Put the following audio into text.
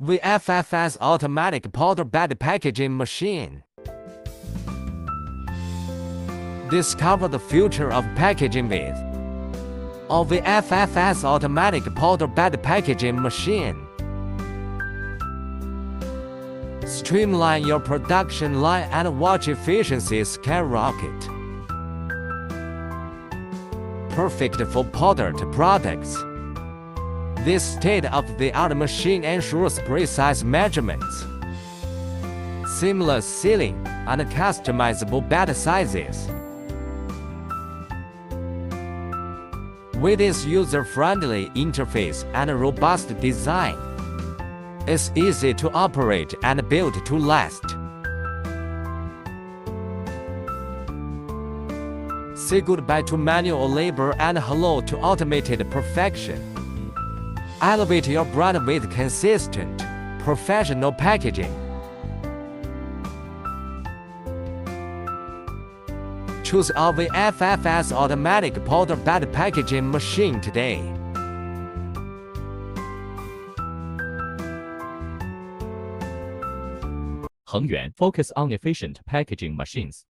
VFFS automatic powder bed packaging machine. Discover the future of packaging with a VFFS automatic powder bed packaging machine. Streamline your production line and watch efficiency skyrocket. Perfect for powdered products. This state-of-the-art machine ensures precise measurements, seamless sealing, and customizable bed sizes. With its user-friendly interface and robust design, it's easy to operate and built to last. Say goodbye to manual labor and hello to automated perfection. Elevate your brand with consistent, professional packaging. Choose our VFFS automatic powder bed packaging machine today. Hengyuan focus on efficient packaging machines.